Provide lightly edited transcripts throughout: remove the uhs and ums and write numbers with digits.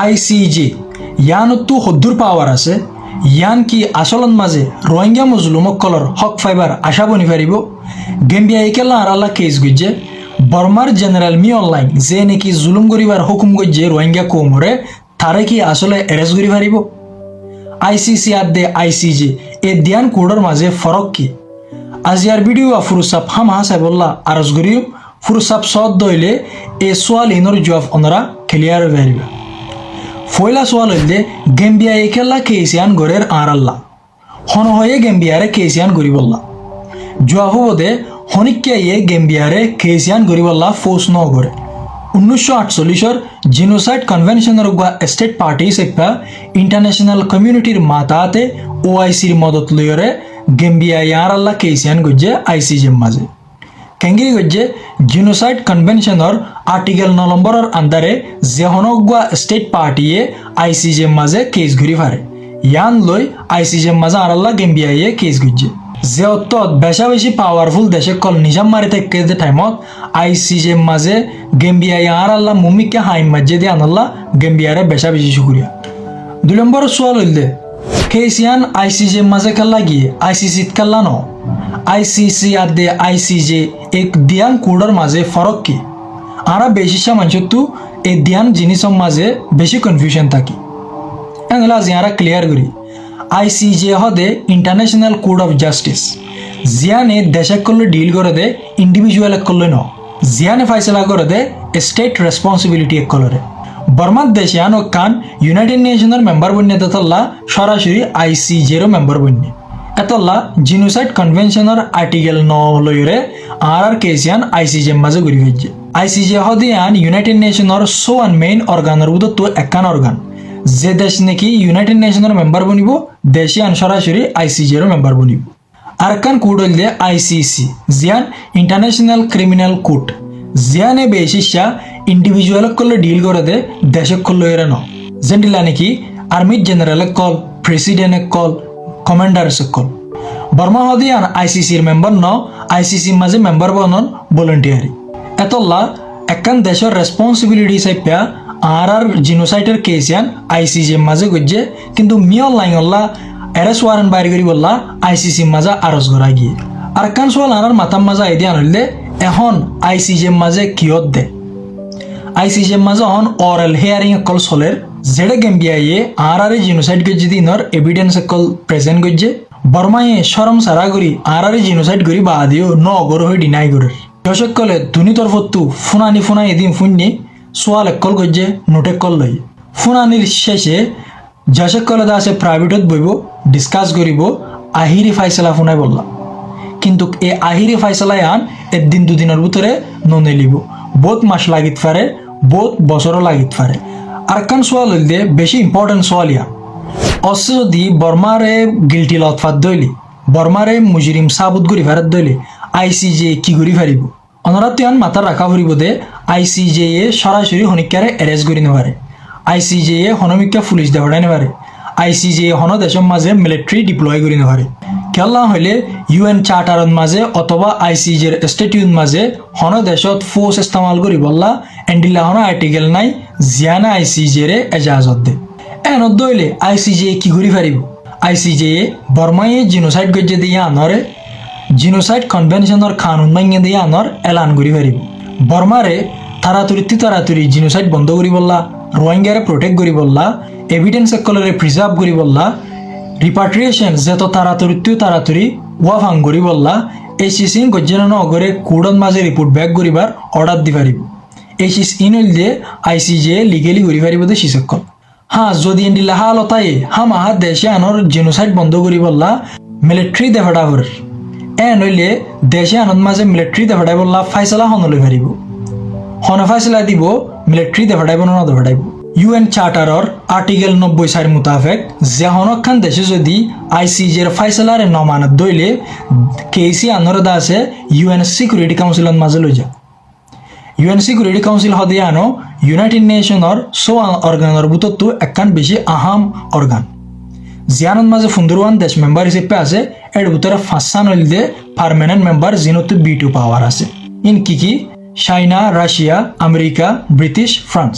ICJ ইয়ানতো সদ্দুর power আছে ইয়ান কি আচলন মাঝে রোহিঙ্গা মজলুমকলর হক ফাইবার আশা বনি পারিব গেম্বিয়া একেলা আরাল্লা কেস গুজে বর্মার জেনারেল মি অনলাইন যে নাকি জুলুম করিবার হুকুম গজ্জে রোহিঙ্গা কোমরে তারে কি আসলে এরেস্ট করি পারিব আইসিসি আর দে আইসিজে এ দিয়ান কোডর মাঝে ফরক কি আজিয়ার ভিডিও ফুরুসাপ হাম হাসাইবল্লা আরজ করিও ফুরুসাপ সদ দইলে এ সোয়াল ইনর জবাব অনরা ক্লিয়ার পারিবা ফয়লা সোয়াল হইলে গেম্বিয়া একেলা কেসিয়ান গড়ের আরাল্লা হন হয়ে গেম্বিয়ারে কেসিয়ান গরিবল্লা জবাব বোধে হনিক্কে ইয়ে গেম্বিয়ারে কেসিয়ান গরিবল্লা ফোর্স ন গড়ে 1948 জিনোসাইড কনভেনশনের স্টেট পার্টি সেপা ইন্টারন্যাশনাল কমিউনিটির মাতাতে ওআইসির মদত লইরে গেম্বিয়া ইয়ারাল্লা কেসিয়ান গজ্জে আইসিজের মাঝে কেঙ্গি গজ্জে জিনোসাইড কনভেনশনের আর্টিকেল 9 নম্বরের আন্দারে যে হনগুয়া স্টেট পার্টিয়ে আইসিজের মাঝে কেস ঘুরি ফারে ইয়ান লই আইসিজের মাঝে আরাল্লা গেম্বিয়া ইয়ে কেস গজ্জে যে অত্যত বেশা বেশি পাওয়ারফুল দেশে কল নিজাম মারি থেকে টাইমত আইসিজে মাঝে গেম্বিয়া আর আল্লাহ মুমিকে হাইম মাঝে দিয়ে আনাল্লাহ গেম্বিয়ারে বেশা বেশি শুকুরিয়া 2 নম্বর সোয়াল হইলে কেসিয়ান আইসিজে মাঝে খেলা গিয়ে আইসিসিত খেলা ন আইসিসি আর দে আইসিজে এক দিয়ান কোডর মাঝে ফরক কি আরা বেশি মানুষ তো এই দিয়ান জিনিসের মাঝে বেশি কনফিউশন থাকি এনলা জিয়ারা ক্লিয়ার করি আইসিজে হদে ইন্টারন্যাশনাল কোড অফ জাস্টিস জিয়ানে দেশে করলে ডিল করে দে ইন্ডিভিজুয়াল এক করলে ন জিয়ানে ফাইসলা করে দে স্টেট রেসপন্সিবিলিটি এক করলে বর্মার দেশিয়ান ও কান ইউনাইটেড নেশনের মেম্বার বন্যে ততল্লা সরাসরি আইসিজেরও মেম্বার বন্যে এতল্লা জিনোসাইড কনভেনশনের আর্টিকেল 9 লইরে আর কেসিয়ান আইসিজে মাঝে ঘুরি হয়েছে আইসিজে হদিয়ান ইউনাইটেড নেশনের সো অ্যান্ড মেইন অর্গানের বুধ তো একান অর্গান যে দেশ নাকি ইউনাইটেড নেশনের মেম্বার বনিব দেশিয়ান সরাসরি আইসিজেরও মেম্বার বনিব আর কান কোড হইলে আইসিসি জিয়ান ইন্টারন্যাশনাল ক্রিমিনাল কোর্ট জিয়ানে বেশিসা ইন্ডিভিজুয়াল করলে ডিল করে দে দেশে করলে এর ন যেটিলা নাকি আর্মি জেনারেল কল প্রেসিডেন্ট কল কমান্ডার কল বর্মা হদিয়ান আইসিসির মেম্বার ন আইসিসির মাঝে মেম্বার বনন ভলেন্টিয়ারি এতল্লা একান দেশের রেসপন্সিবিলিটি সাইপা আর জিনোসাইডের কেসিয়ান আইসিসি মাঝে গজ্জে কিন্তু মিয়ল লাইনল্লা এরেস্ট ওয়ারেন্ট বাইর করি বললা আইসিসি মাঝে আরজ করা গিয়ে আর কান সোয়াল আনার মাথার মাঝে আইডিয়া আনলে এখন আইসিসি মাঝে কিয়ত দে আইসিসি মাঝে এখন অরাল হিয়ারিং কল চলের যেটা গেম্বিয়া ইয়ে আর জিনোসাইড গজ্জে দিনর এভিডেন্স কল প্রেজেন্ট গজ্জে বর্মায়ে সরম সারা করি আর জিনোসাইড করি বা দিও ন গর হয়ে ডিনাই করে দর্শক কলে দুনি তরফতু ফুনানি এদিন ফুননি সোয়াল একল গজ্জে নোটে কল লই ফুনানির শেষে যাসে কলে দাসে প্রাইভেটত বইব ডিসকাস করিব আহিরি ফাইসলা ফুনাই বললাম কিন্তু এই আহিরি ফাইসলাই আন একদিন দুদিনের ভিতরে ননে লিব বহুত মাস লাগিত পারে বহুত বছরও লাগিত পারে আর কান সোয়াল হইলে বেশি ইম্পর্টেন্ট সোয়াল ইয়া অসে যদি বর্মারে গিলটি লতফাত দইলি বর্মারে মুজরিম সাবুত করি ফেরত দইলি আইসিজে কি করি ফারিব অনরাতিয়ান মাথা রাখা ফুরিব দে আইসিজে এ সরাসরি হনিকারে এরেস্ট করি নেবারে আইসিজে এ হনমিকা পুলিশ দেওয়াই নেবারে আইসিজে হন দেশের মাঝে মিলিটারি ডিপ্লয় করি নেবারে খেলা হইলে ইউএন চার্টারত মাঝে অথবা আইসিজের স্টেটিউট মাঝে হন দেশত ফোর্স ইস্তেমাল করি বললা এন্ডিলা হন আর্টিকেল নাই জিয়ানা আইসিজেরে এজাজত দে এনত দইলে আইসিজে কি করি ফারিব আইসিজে বর্মায়ে জিনোসাইড গজ্জে দিয়ে আনরে জিনোসাইড কনভেনশনের কানুন মাইনে দিয়ে আনর এলান করি পারিব বর্মারে তাড়াতাড়ি জিনোসাইড বন্ধ করি বললা রোহিঙ্গারে প্রোটেক্ট করি বললা এভিডেন্স একলরে প্রিজার্ভ করি বললা রিপাট্রিয়েশন যেত তাড়াতাড়ি ওয়াফাং করি বললা এইচএসইন গজ্জেন নগরে কোডন মাঝে রিপোর্ট ব্যাক করিবার অর্ডার দি পারিব এইচএসইন হইলে আইসিজে লিগেলি করি পারিব দে শিসকল হ্যাঁ যদি এন্ডিলা হালতায়ে হাম আহার দেশে আনর জিনোসাইড বন্ধ করি বললা মিলিটারি দেফাটা করে নইলে দেশে আনন্দ মাঝে মিলিটারি দেফাটাই বললা ফাইসলা হনলৈ পারিব হন ফাইসলা দিব মিলিটারি দেফাটাইব না দেফাটাইব ইউএন চার্টারর আর্টিকেল 90 মোতাবেক যে হনখান দেশে যদি আইসিজের ফাইসলারে নমানত দইলে কেসি আনরদা আছে ইউএন সিকিউরিটি কাউন্সিলত মাঝে লই যা ইউএন সিকিউরিটি কাউন্সিল হদিয়া আনো ইউনাইটেড নেশনের সো অর্গানের বুততো একখান বেশি আহাম অর্গান জিয়ানত মাঝে 15 দেশ মেম্বার হিসেবে আছে এর ভিতরে 5 হইলে পার্মানেন্ট মেম্বার জিনতো B2 পাওয়ার আছে ইন কি চাইনা রাশিয়া আমেরিকা ব্রিটিশ ফ্রান্স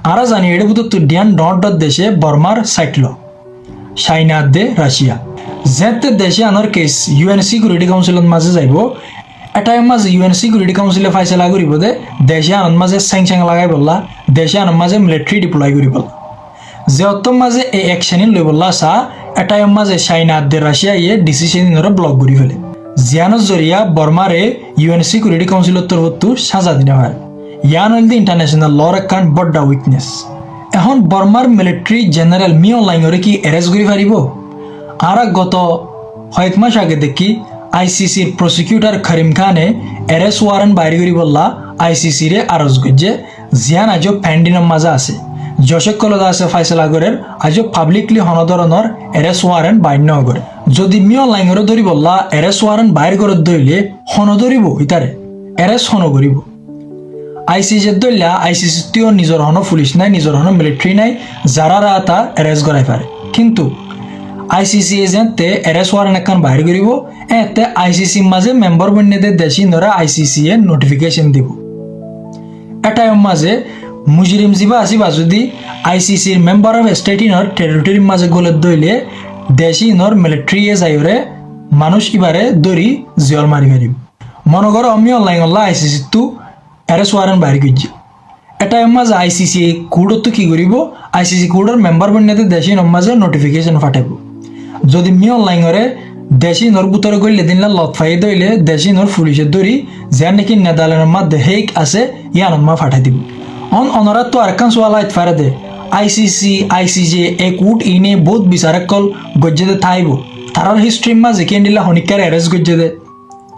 আরা জানি এটা বুধ তো ডিয়ান ডট দেশে বর্মার সাইটল চাইনা দে রাশিয়া যেতে দেশে আনার কেস ইউএন সিকিউরিটি কাউন্সিলত মাঝে যাইব এটাই মাঝে ইউএন সিকিউরিটি কাউন্সিলে ফাইসলা করিব দে দেশে আনন্দ মাঝে স্যাংশন লাগাই বললা দেশে আনন্দ মাঝে মিলিটারি ডিপ্লয় করি বললা যে অত মাঝে এই অ্যাকশন লই বললা সা এটাই মাঝে চাইনা দে রাশিয়া ইয়ে ডিসিশন ব্লক করি ফেলে জিয়ানোর জরিয়া বর্মারে ইউএন সিকিউরিটি কাউন্সিলত তরফতো সাজা দিনে হয় ইয়ান হইল দি ইন্টারন্যাশনাল লর একান বড্ডা উইকনেস এখন বর্মার মিলিটারি জেনারেল মিও লাইনরে কি এরেস্ট করি পারিব আর গত কয়েক মাস আগে দেখি আইসিসির প্রসিকিউটর করিম খানে এরেস্ট ওয়ারেন্ট বাইরে করি বললা আইসিসি রে আরজ করছে জিয়ান আজও প্যান্ডিনের মাঝে আছে যশেক কলদা আছে ফাইসলা করের আজও পাবলিকলি হনধরনের এরেস্ট ওয়ারেন্ট বাইর ন করে যদি মিও লাইনরে ধরি বললা এরেস্ট ওয়ারেন্ট বাইর করে ধরলে হন ধরিব ইতারে এরেস্ট হন করিব আইসিসি দলিয়া আইসিসিও নিজের হন পুলিশ নাই নিজের হন মিলিটারি নাই যারা তা এরেস্ট করাই পারে কিন্তু আইসিসি এজেন্টে এরেস্ট ওয়ারেন্ট এখন বাইর করিব এতে আইসিসি মাঝে মেম্বার বন্যদের দেশি নরা আইসিসি এ নোটিফিকেশন দিব এটাই মাঝে মুজরিম জিবা আসিবা যদি আইসিসির মেম্বার অফ স্টেট ইনর টেরিটরির মাঝে গলে দইলে দেশি ইনর মিলিটারি এ যাইরে মানুষ ইবারে দড়ি জিয়ল মারি পারিব মনে করো আমি অনলাইন আইসিসি তু এরেস্ট ওয়ারেন্ট বাইর করছি এটা মাঝে আইসিসি কোডত তো কি করিব আইসিসি কোডর মেম্বার বন্যদের দেশি মাঝে নোটিফিকেশন ফাটাইব যদি মি অনলাইনরে দেশি নর বুতরে গইলে দিনলা লত ফাই দইলে দেশি নর পুলিশের দড়ি যার নাকি নেদারল্যান্ডের মধ্যে হেক আছে ইয়ান মা ফাটাই দিব অনরা তো আরকান সোয়ালাইত ফারে দে আইসিসি এ কোড ইনে বহুত বিচারক কল গজ্জেদে থাইব তারার হিস্ট্রির মাঝে কেন্ডিলা হনিকার এরেস্ট গজ্জেদে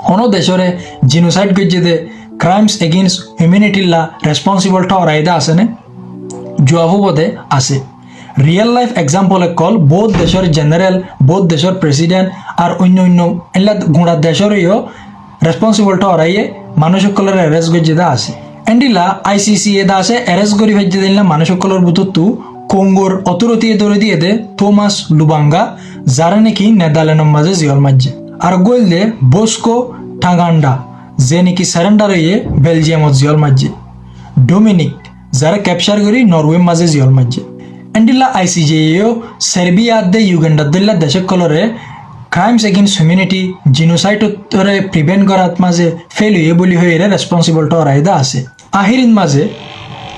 অন দেশরে জিনোসাইড গজ্জেদে ক্রাইমস এগেইনস্ট হিউম্যানিটি লা রেসপন্সিবল ঠরাইদা আছে নে জবাবও বোধে আছে রিয়েল লাইফ এক্সাম্পল কল বহুত দেশের জেনারেল বহুত দেশের প্রেসিডেন্ট আর অন্য অন্য এলা গোড়া দেশেরও রেসপন্সিবল ঠরাইয়ে মানুষ সকলের এরেস্ট গজ্জেদা আছে এন্ডিলা আইসিসি এদা আছে এরেস্ট করি ভেজে দিলা মানুষ সকলের বুতু কঙ্গোর অতরতি দৌড়ে দিয়ে দে থোমাস লুবাঙ্গা যারা নাকি নেদারল্যান্ডের মাঝে জিয়ল মাঝে আর গোল দে বস্কো টাগান্ডা যে নাকি সারেন্ডার হয়ে বেলজিয়ামত জিয়ল মাঝে ডোমিনিক যারা ক্যাপচার করি নরওয়ে মাঝে জিয়ল মাঝে এন্ডিলা আইসিজেও সার্বিয়া দে ইউগান্ডা দিল্লা দেশক কলরে ক্রাইমস এগেইনস্ট হিউম্যানিটি জিনোসাইডরে প্রিভেন্ট করার মাঝে ফেল হয়ে বলি হয়ে রেসপন্সিবল টরাইদা আছে আহিরিন মাঝে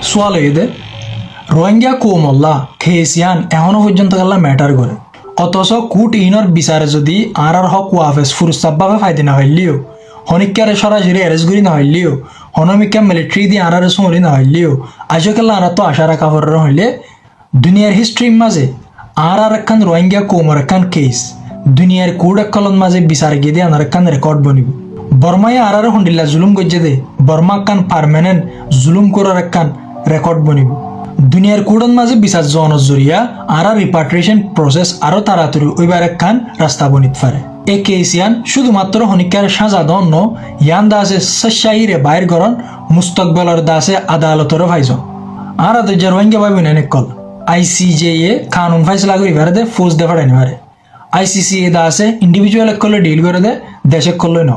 সোয়াল হয়ে দে রোহিঙ্গা কোমল্লা খেয়েছিয়ান এখনো পর্যন্ত গেলা ম্যাটার করে অথচ কুট ইনর বিচারে যদি আর হক ওয়াফেস ফুরুস্তাবভাবে ফায়দা না হইলিও হনিকারে সরাসরি এরেস্ট করি না হইলিও হনমিকা মিলিটারি দিয়ে আর সরি না হইলিও আজকাল আর তো আশা রাখা হইলে দুনিয়ার হিস্ট্রির মাঝে আর একখান রোহিঙ্গা কোমর একখান কেস দুনিয়ার কুড একলন মাঝে বিচার গিয়ে দিয়ে আনার একখান রেকর্ড বনিব বর্মায় আর হন্ডিল্লা জুলুম গজ্জে দে বর্মা একখান পারমানেন্ট জুলুম করার একখান রেকর্ড বনিব দুনিয়ার কুডন মাঝে বিচার জনের জরিয়া আর রিপাট্রিয়েশন প্রসেস আরো তাড়াতাড়ি ওইবার একখান রাস্তা বনিত পারে এ কেস ইয়ান শুধুমাত্র হনিকার সাজা দন্য ইয়ান দাসে সশাহিরে বাইর গরন মুস্তকবেলর দাসে আদালতর ভাইজন আর যে রোহিঙ্গা ভাই বিনে কল আইসিজে এ কানুন ফাইসলা করি পারে দে ফোর্স দে ফাড়াইনি পারে আইসিসি এ দাসে ইন্ডিভিজুয়াল করলে ডিল করে দে দেশে করলে ন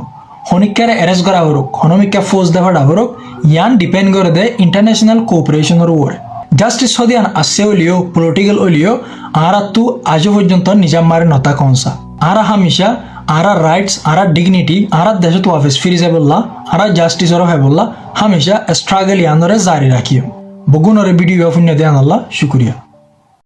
হনিকারে এরেস্ট করা হরুক হনমিকা ফোর্স দে ফাড়া হরুক ইয়ান ডিপেন্ড করে দে ইন্টারন্যাশনাল কোঅপারেশনের উপরে জাস্টিস সদিয়ান আসছে হলিও পলিটিক্যাল হলিও আর তু আজও পর্যন্ত নিজাম মারে নতা কনসা আর হামিশা আর রাইটস আর ডিগনিটি আর দেশে তো অফিস ফিরি যাবল্লা আর জাস্টিসর ভাইবল্লা হামিশা স্ট্রাগল ইয়ানরে জারি রাখিও বগুনরে ভিডিও অফুন্য দেয়ান আল্লাহ শুক্রিয়া